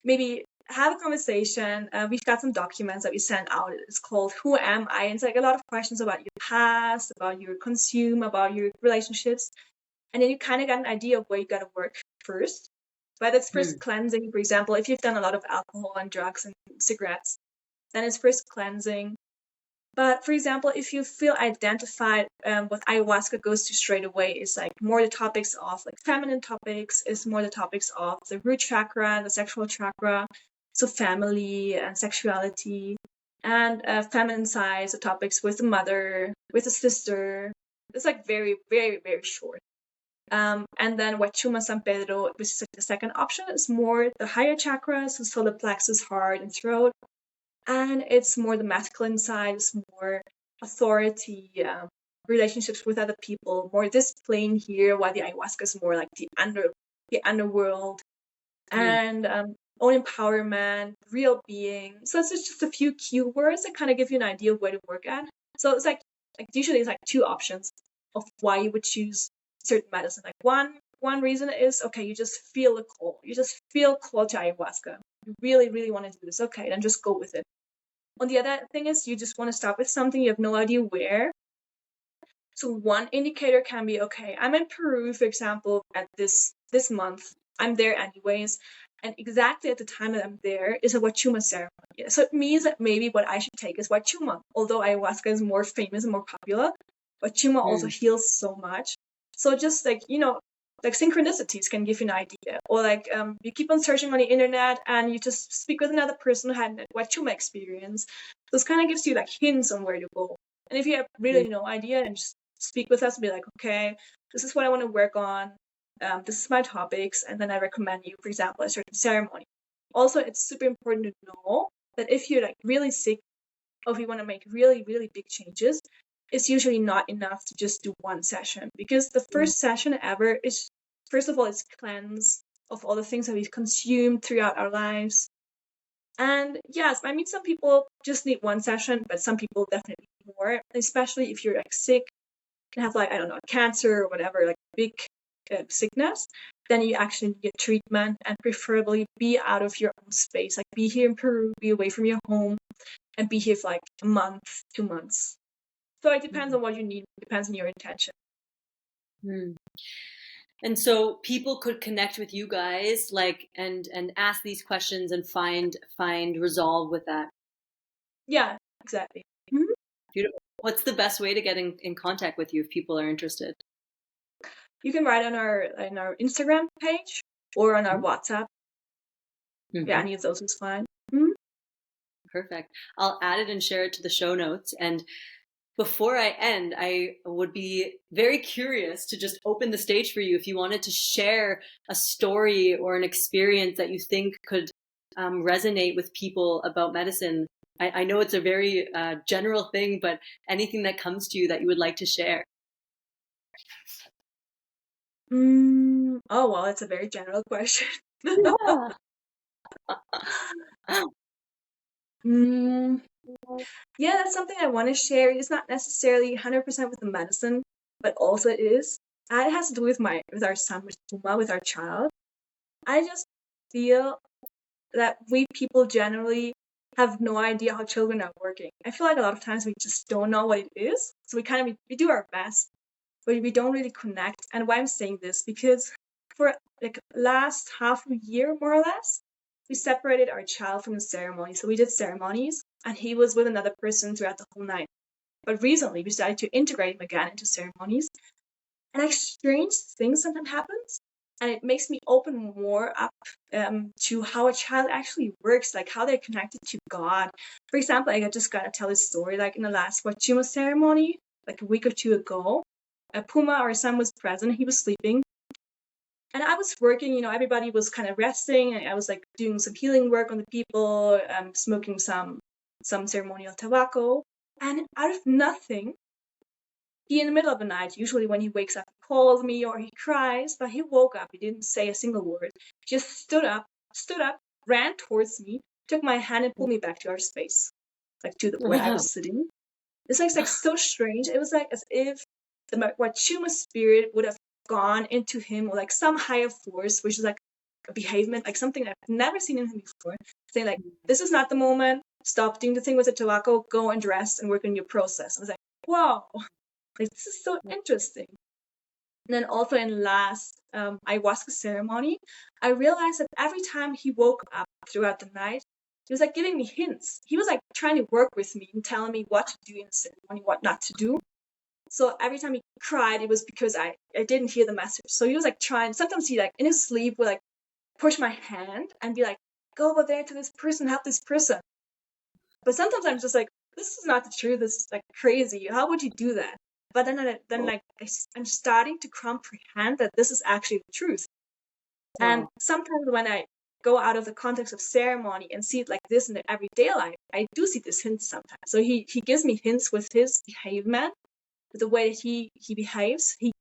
maybe have a conversation. We've got some documents that we send out. It's called Who Am I? And it's like a lot of questions about your past, about your consume, about your relationships. And then you kind of got an idea of where you got to work first. But it's first cleansing. For example, if you've done a lot of alcohol and drugs and cigarettes, then it's first cleansing. But for example, if you feel identified, what ayahuasca goes to straight away is like more the topics of like feminine topics, is more the topics of the root chakra, the sexual chakra, so family and sexuality, and feminine side, the topics with the mother, with the sister. It's like very, very, very short. And then Wachuma San Pedro, which is like the second option, is more the higher chakras, so solar plexus, heart, and throat. And it's more the masculine side, it's more authority, relationships with other people, more this plane here, while the ayahuasca is more like the underworld, and own empowerment, real being. So it's just a few keywords that kind of give you an idea of where to work at. So it's like usually it's like two options of why you would choose certain medicine. Like one reason is, okay, you just feel the call. You just feel called to ayahuasca. You really, really want to do this. Okay, then just go with it. On the other thing is you just want to start with something, you have no idea where. So one indicator can be, okay, I'm in Peru, for example, at this month. I'm there anyways. And exactly at the time that I'm there is a Wachuma ceremony. So it means that maybe what I should take is Wachuma. Although ayahuasca is more famous and more popular, Wachuma also heals so much. So just like, like synchronicities can give you an idea. Or like you keep on searching on the internet and you just speak with another person who had a Wachuma experience. So this kind of gives you like hints on where to go. And if you have really no idea, then just speak with us and be like, okay, this is what I want to work on. This is my topics. And then I recommend you, for example, a certain ceremony. Also, it's super important to know that if you're like really sick or if you want to make really, really big changes, it's usually not enough to just do one session, because the first session ever is, first of all, it's cleanse of all the things that we've consumed throughout our lives. And yes, I mean, some people just need one session, but some people definitely need more, especially if you're like sick, can have like, I don't know, cancer or whatever, like big sickness, then you actually get treatment, and preferably be out of your own space. Like be here in Peru, be away from your home, and be here for like a month, 2 months. So it depends on what you need. It depends on your intention. And so people could connect with you guys, like, and ask these questions and find resolve with that. Yeah, exactly. Beautiful. What's the best way to get in contact with you if people are interested? You can write on our Instagram page or on our WhatsApp. Yeah, any of those is fine. Perfect. I'll add it and share it to the show notes. And before I end, I would be very curious to just open the stage for you if you wanted to share a story or an experience that you think could resonate with people about medicine. I know it's a very general thing, but anything that comes to you that you would like to share. Oh, well, it's a very general question. Yeah, that's something I want to share. It's not necessarily 100% with the medicine, but also it is. It has to do with our son, with our child. I just feel that we people generally have no idea how children are working. I feel like a lot of times we just don't know what it is. So we do our best, but we don't really connect. And why I'm saying this, because for like last half a year, more or less, we separated our child from the ceremony. So we did ceremonies and he was with another person throughout the whole night. But recently we decided to integrate him again into ceremonies. And like strange things sometimes happens. And it makes me open more up to how a child actually works, like how they're connected to God. For example, I just gotta tell this story, like in the last Wachuma ceremony, like a week or two ago, Puma, our son, was present. He was sleeping. And I was working, everybody was kind of resting. And I was like doing some healing work on the people, smoking some ceremonial tobacco. And out of nothing, he, in the middle of the night, usually when he wakes up, he calls me or he cries, but he woke up. He didn't say a single word. He just stood up, ran towards me, took my hand and pulled me back to our space, like to where I was sitting. It's like so strange. It was like as if the Wachuma spirit would have gone into him, or like some higher force, which is like a behavement, like something I've never seen in him before, saying like, this is not the moment, stop doing the thing with the tobacco, go and rest and work on your process. I was like, wow, like this is so interesting. And then also in last ayahuasca ceremony, I realized that every time he woke up throughout the night, he was like giving me hints. He was like trying to work with me and telling me what to do in the ceremony, what not to do. So every time he cried, it was because I didn't hear the message. So he was like trying, sometimes he like in his sleep would like push my hand and be like, go over there to this person, help this person. But sometimes I'm just like, this is not the truth. This is like crazy. How would you do that? But then like I'm starting to comprehend that this is actually the truth. Wow. And sometimes when I go out of the context of ceremony and see it like this in the everyday life, I do see this hint sometimes. So he gives me hints with his behavior, with the way that he behaves. He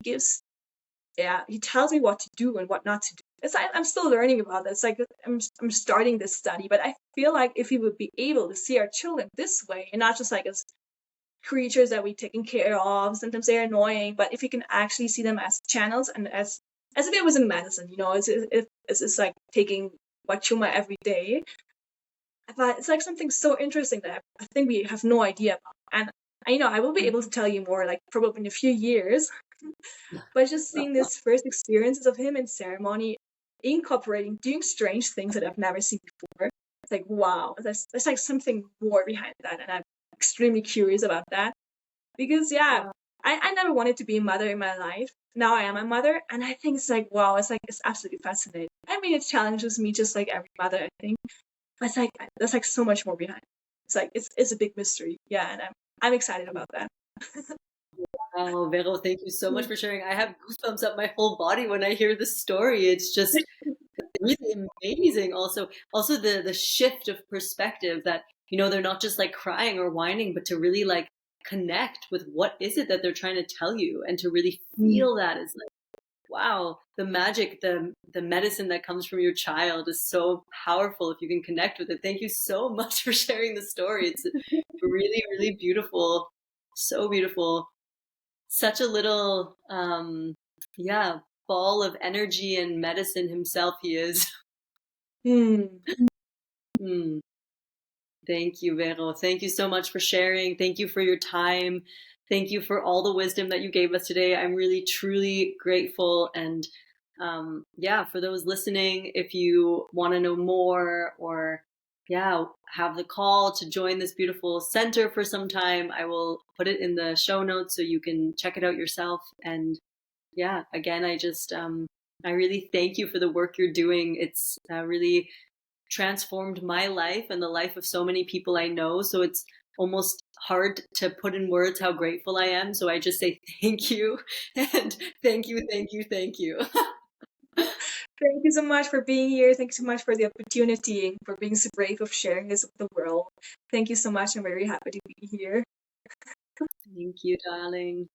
tells me what to do and what not to do. I'm still learning about this. Like I'm starting this study, but I feel like if we would be able to see our children this way and not just like as creatures that we taking care of, sometimes they're annoying, but if we can actually see them as channels and as if it was in medicine, you know, it's like taking Wachuma every day. But it's like something so interesting that I think we have no idea about. And I will be able to tell you more, like probably in a few years. But just seeing this first experiences of him in ceremony, incorporating, doing strange things that I've never seen before. It's like, wow, there's like something more behind that. And I'm extremely curious about that. Because, I never wanted to be a mother in my life. Now I am a mother. And I think it's like, wow, it's absolutely fascinating. I mean, it challenges me just like every mother, I think. But it's like, there's like so much more behind it. It's like, it's a big mystery. Yeah, and I'm excited about that. Wow, Vero, thank you so much for sharing. I have goosebumps up my whole body when I hear this story. It's just really amazing. Also the shift of perspective that, they're not just like crying or whining, but to really like connect with what is it that they're trying to tell you, and to really feel that is like, wow, the magic, the medicine that comes from your child is so powerful if you can connect with it. Thank you so much for sharing the story. It's really, really beautiful. So beautiful. Such a little, ball of energy and medicine himself he is. Thank you, Vero. Thank you so much for sharing. Thank you for your time. Thank you for all the wisdom that you gave us today. I'm really, truly grateful. And for those listening, if you want to know more or have the call to join this beautiful center for some time, I will put it in the show notes so you can check it out yourself. And again, I really thank you for the work you're doing. It's really transformed my life and the life of so many people I know. So it's almost hard to put in words how grateful I am. So I just say thank you, and thank you, thank you, thank you. Thank you so much for being here. Thank you so much for the opportunity and for being so brave of sharing this with the world. Thank you so much. I'm very happy to be here. Thank you, darling.